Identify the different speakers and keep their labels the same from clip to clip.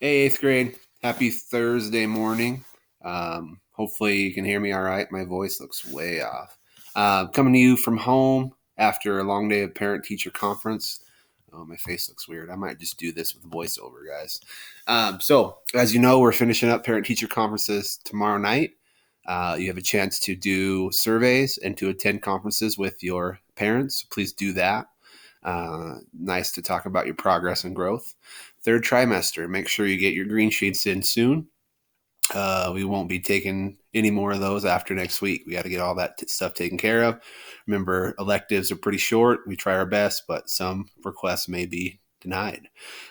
Speaker 1: Hey, eighth grade. Happy Thursday morning. Hopefully, you can hear me all right. My voice looks way off. Coming to you from home after a long day of parent teacher conference. Oh, my face looks weird. I might just do this with voiceover, guys. As you know, we're finishing up parent teacher conferences tomorrow night. You have a chance to do surveys and to attend conferences with your parents. Please do that. Nice to talk about your progress and growth. Third trimester, make sure you get your green sheets in soon. We won't be taking any more of those after next week. We got to get all that stuff taken care of. Remember, electives are pretty short. We try our best, but some requests may be denied.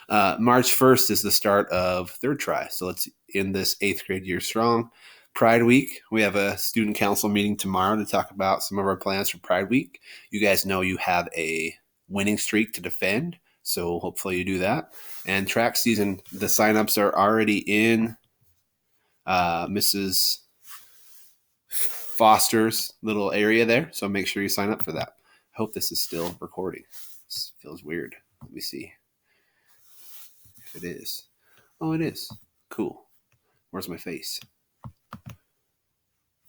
Speaker 1: March 1st is the start of third try. So let's end this eighth grade year strong. Pride Week, we have a student council meeting tomorrow to talk about some of our plans for Pride Week. You guys know you have a winning streak to defend, so hopefully you do that. And track season, the signups are already in Mrs. Foster's little area there. So make sure you sign up for that. I hope this is still recording. This feels weird. Let me see if it is. Oh, it is. Cool. Where's my face?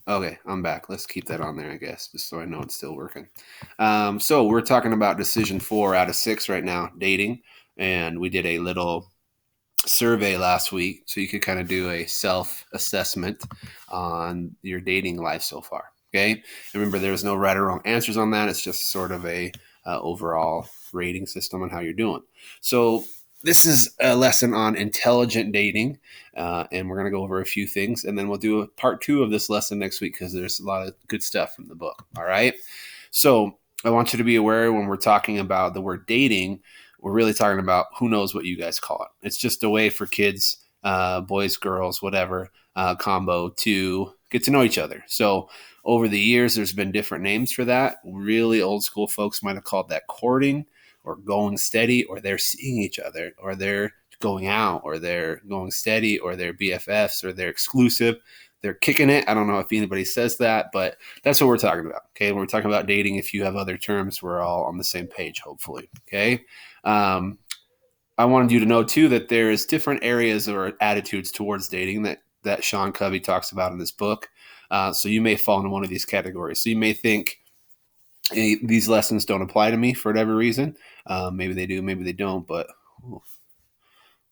Speaker 1: Okay, I'm back. Let's keep that on there, I guess, just so I know it's still working. So we're talking about decision 4 out of 6 right now, dating. And we did a little survey last week so you could kind of do a self-assessment on your dating life so far. Okay, and remember, there's no right or wrong answers on that. It's just sort of a overall rating system on how you're doing. So this is a lesson on intelligent dating, and we're going to go over a few things, and then we'll do a part 2 of this lesson next week because there's a lot of good stuff from the book. All right, so I want you to be aware when we're talking about the word dating, we're really talking about who knows what you guys call it. It's just a way for kids, boys, girls, whatever, combo to get to know each other. So over the years, there's been different names for that. Really old school folks might have called that courting or going steady, or they're seeing each other, or they're going out, or they're going steady, or they're BFFs, or they're exclusive. They're kicking it. I don't know if anybody says that, but that's what we're talking about. Okay. When we're talking about dating, if you have other terms, we're all on the same page, hopefully. Okay. Um, I wanted you to know too that there is different areas or attitudes towards dating that Sean Covey talks about in this book. So you may fall into one of these categories. So you may think, hey, these lessons don't apply to me for whatever reason. Maybe they do, maybe they don't. But ooh,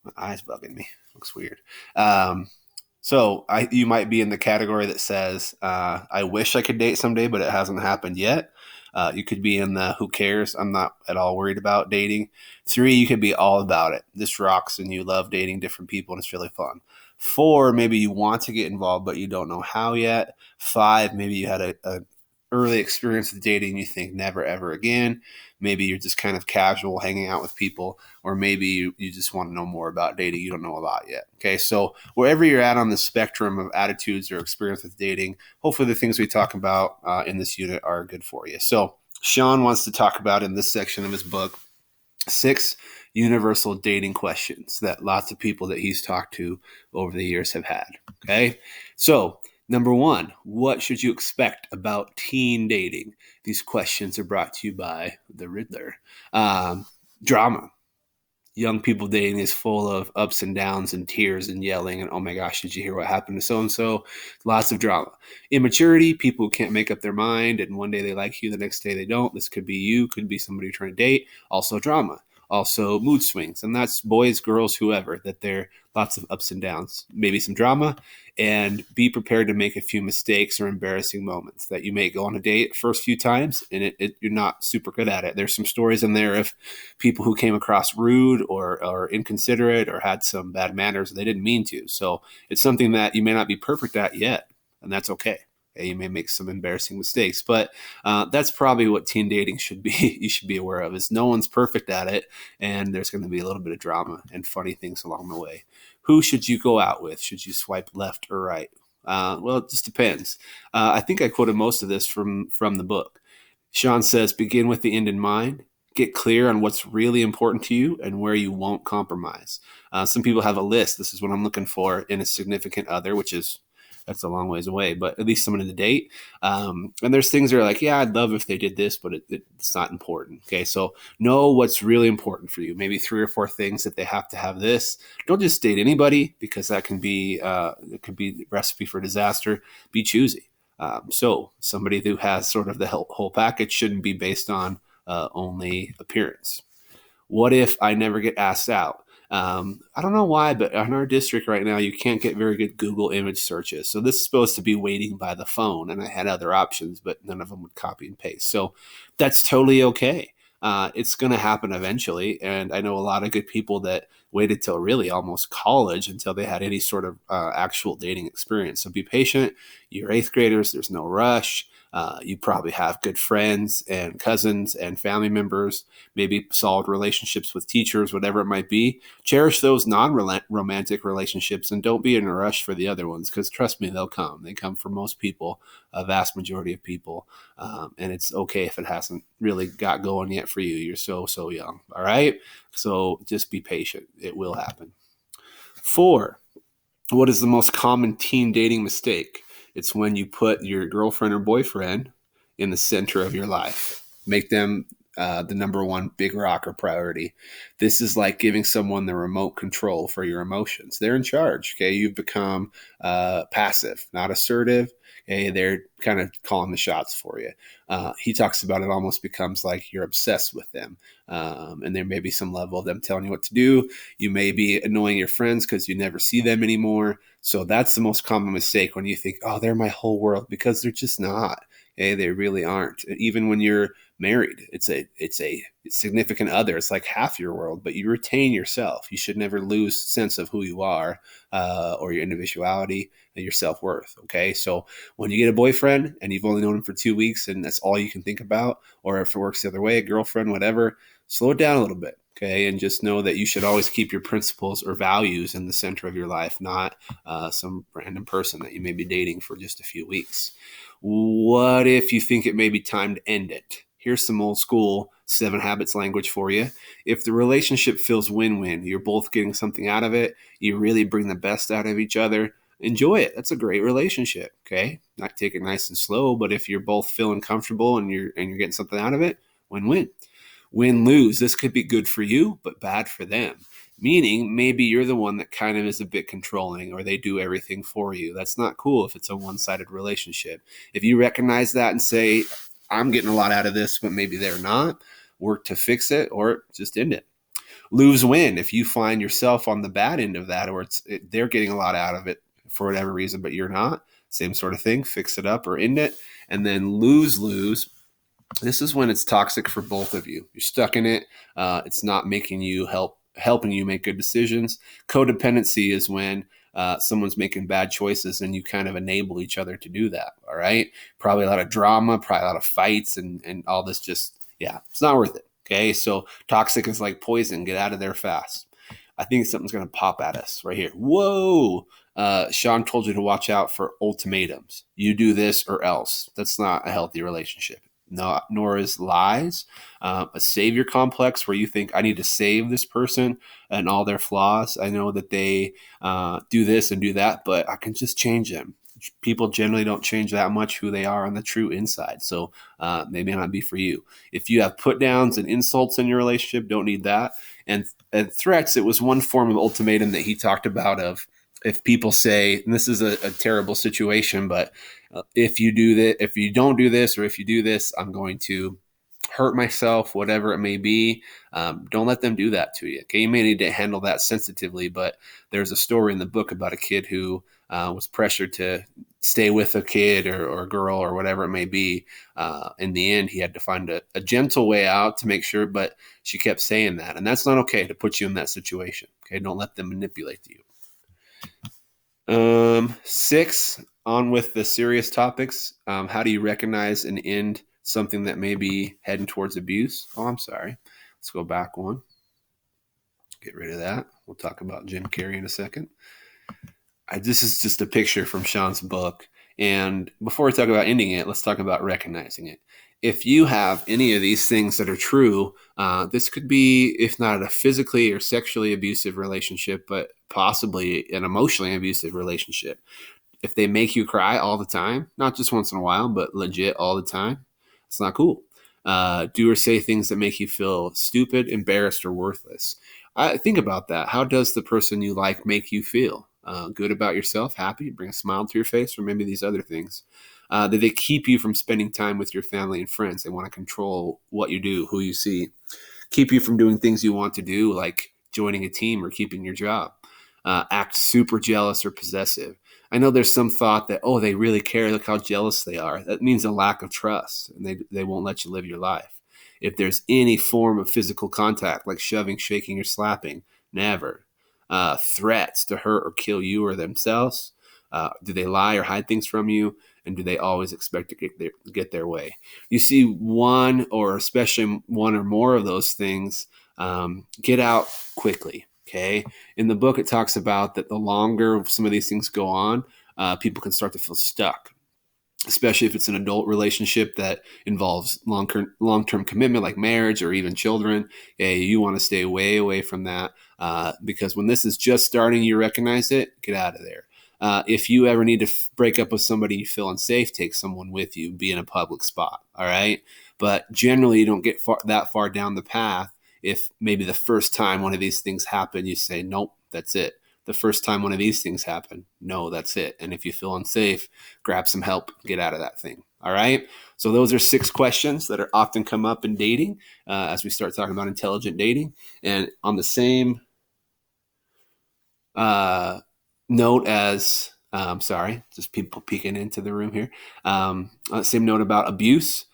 Speaker 1: my eyes bugging me. Looks weird. You might be in the category that says, I wish I could date someday, but it hasn't happened yet. You could be in the who cares? I'm not at all worried about dating. 3, you could be all about it. This rocks and you love dating different people and it's really fun. 4, maybe you want to get involved, but you don't know how yet. 5, maybe you had a early experience with dating, you think never ever again. Maybe you're just kind of casual hanging out with people, or maybe you just want to know more about dating you don't know about yet. Okay, so wherever you're at on the spectrum of attitudes or experience with dating, hopefully the things we talk about in this unit are good for you. So Sean wants to talk about in this section of his book 6 universal dating questions that lots of people that he's talked to over the years have had. Okay, so number 1, what should you expect about teen dating? These questions are brought to you by the Riddler. Drama. Young people dating is full of ups and downs and tears and yelling and, oh my gosh, did you hear what happened to so and so? Lots of drama. Immaturity, people who can't make up their mind and one day they like you, the next day they don't. This could be you, could be somebody you're trying to date. Also drama. Also mood swings. And that's boys, girls, whoever, that there are lots of ups and downs, maybe some drama, and be prepared to make a few mistakes or embarrassing moments that you may go on a date first few times and you're not super good at it. There's some stories in there of people who came across rude or inconsiderate or had some bad manners they didn't mean to. So it's something that you may not be perfect at yet, and that's okay. You may make some embarrassing mistakes, but that's probably what teen dating should be. You should be aware of is no one's perfect at it, and there's going to be a little bit of drama and funny things along the way. Who should you go out with? Should you swipe left or right? Well, it just depends. I think I quoted most of this from the book. Sean says, begin with the end in mind. Get clear on what's really important to you and where you won't compromise. Some people have a list. This is what I'm looking for in a significant other, which is that's a long ways away, but at least someone to date. And there's things that are like, yeah, I'd love if they did this, but it's not important. Okay, so know what's really important for you. Maybe 3 or 4 things that they have to have this. Don't just date anybody, because that can be it could be a recipe for disaster. Be choosy. So somebody who has sort of the whole package shouldn't be based on only appearance. What if I never get asked out? I don't know why, but in our district right now, you can't get very good Google image searches. So this is supposed to be waiting by the phone, and I had other options, but none of them would copy and paste. So that's totally okay. It's going to happen eventually, and I know a lot of good people that waited till really almost college until they had any sort of actual dating experience. So be patient. You're 8th graders. There's no rush. You probably have good friends and cousins and family members, maybe solid relationships with teachers, whatever it might be. Cherish those non-romantic relationships and don't be in a rush for the other ones, because trust me, they'll come. They come for most people, a vast majority of people. And it's okay if it hasn't really got going yet for you. You're so young. All right. So just be patient. It will happen. 4, what is the most common teen dating mistake? It's when you put your girlfriend or boyfriend in the center of your life. Make them the number one big rock or priority. This is like giving someone the remote control for your emotions. They're in charge. Okay, you've become passive, not assertive. Okay, they're kind of calling the shots for you. He talks about it almost becomes like you're obsessed with them, and there may be some level of them telling you what to do. You may be annoying your friends because you never see them anymore. So that's the most common mistake, when you think, oh, they're my whole world, because they're just not. Okay, they really aren't. Even when you're married, it's a significant other. It's like half your world, but you retain yourself. You should never lose sense of who you are, or your individuality and your self-worth. Okay, so when you get a boyfriend and you've only known him for 2 weeks and that's all you can think about, or if it works the other way, a girlfriend, whatever, slow it down a little bit. Okay, and just know that you should always keep your principles or values in the center of your life, not some random person that you may be dating for just a few weeks. What if you think it may be time to end it? Here's some old school 7 habits language for you. If the relationship feels win-win, you're both getting something out of it, you really bring the best out of each other, enjoy it. That's a great relationship. Okay, not take it nice and slow, but if you're both feeling comfortable and you're getting something out of it, win-win. Win-lose, this could be good for you, but bad for them. Meaning maybe you're the one that kind of is a bit controlling, or they do everything for you. That's not cool if it's a one-sided relationship. If you recognize that and say, I'm getting a lot out of this, but maybe they're not, work to fix it or just end it. Lose-win, if you find yourself on the bad end of that, or they're getting a lot out of it for whatever reason, but you're not, same sort of thing, fix it up or end it. And then lose-lose, this is when it's toxic for both of you. You're stuck in it. It's not making you helping you make good decisions. Codependency is when someone's making bad choices and you kind of enable each other to do that. All right. Probably a lot of drama, probably a lot of fights and all this. Just, yeah, it's not worth it. Okay. So toxic is like poison. Get out of there fast. I think something's going to pop at us right here. Whoa. Sean told you to watch out for ultimatums. You do this or else. That's not a healthy relationship. No, nor is lies. A savior complex where you think, I need to save this person and all their flaws. I know that they do this and do that, but I can just change them. People generally don't change that much who they are on the true inside. So they may not be for you. If you have put downs and insults in your relationship, don't need that. And threats, it was one form of ultimatum that he talked about of, if people say, and this is a terrible situation, but if you do that, if you don't do this, or if you do this, I'm going to hurt myself, whatever it may be. Don't let them do that to you. Okay, you may need to handle that sensitively, but there's a story in the book about a kid who was pressured to stay with a kid or a girl or whatever it may be. In the end, he had to find a gentle way out to make sure, but she kept saying that, and that's not okay to put you in that situation. Okay, don't let them manipulate you. 6, on with the serious topics. How do you recognize and end something that may be heading towards abuse? Oh, I'm sorry. Let's go back one. Get rid of that. We'll talk about Jim Carrey in a second. This is just a picture from Sean's book. And before we talk about ending it, let's talk about recognizing it. If you have any of these things that are true, this could be, if not a physically or sexually abusive relationship, but possibly an emotionally abusive relationship. If they make you cry all the time, not just once in a while, but legit all the time, it's not cool. Do or say things that make you feel stupid, embarrassed, or worthless. Think about that. How does the person you like make you feel? Good about yourself, happy, bring a smile to your face, or maybe these other things? Do they keep you from spending time with your family and friends? They want to control what you do, who you see, keep you from doing things you want to do, like joining a team or keeping your job. Act super jealous or possessive. I know there's some thought that, oh, they really care. Look how jealous they are. That means a lack of trust, and they won't let you live your life. If there's any form of physical contact, like shoving, shaking, or slapping, never. Threats to hurt or kill you or themselves. Do they lie or hide things from you? And do they always expect to get their way? You see one or especially one or more of those things, get out quickly. Okay. In the book, it talks about that the longer some of these things go on, people can start to feel stuck, especially if it's an adult relationship that involves long-term commitment like marriage or even children. You want to stay way away from that, because when this is just starting, you recognize it, get out of there. If you ever need to break up with somebody you feel unsafe, take someone with you, be in a public spot. All right. But generally, you don't get that far down the path. If maybe the first time one of these things happen, you say, nope, that's it. The first time one of these things happen, no, that's it. And if you feel unsafe, grab some help, get out of that thing. All right. So those are 6 questions that are often come up in dating, as we start talking about intelligent dating. And on the same note as, sorry, just people peeking into the room here. Same note about abuse.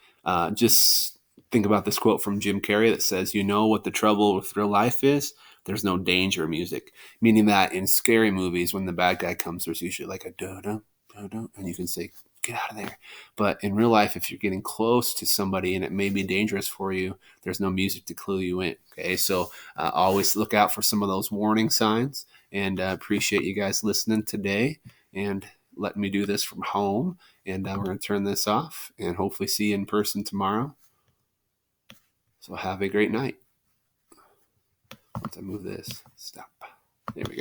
Speaker 1: Just think about this quote from Jim Carrey that says, "You know what the trouble with real life is? There's no danger music." Meaning that in scary movies, when the bad guy comes, there's usually like a da-da, da-da, and you can say, get out of there. But in real life, if you're getting close to somebody and it may be dangerous for you, there's no music to clue you in. Okay, so always look out for some of those warning signs, and appreciate you guys listening today and letting me do this from home. And we're going to turn this off and hopefully see you in person tomorrow. So have a great night. Once I move this, stop. There we go.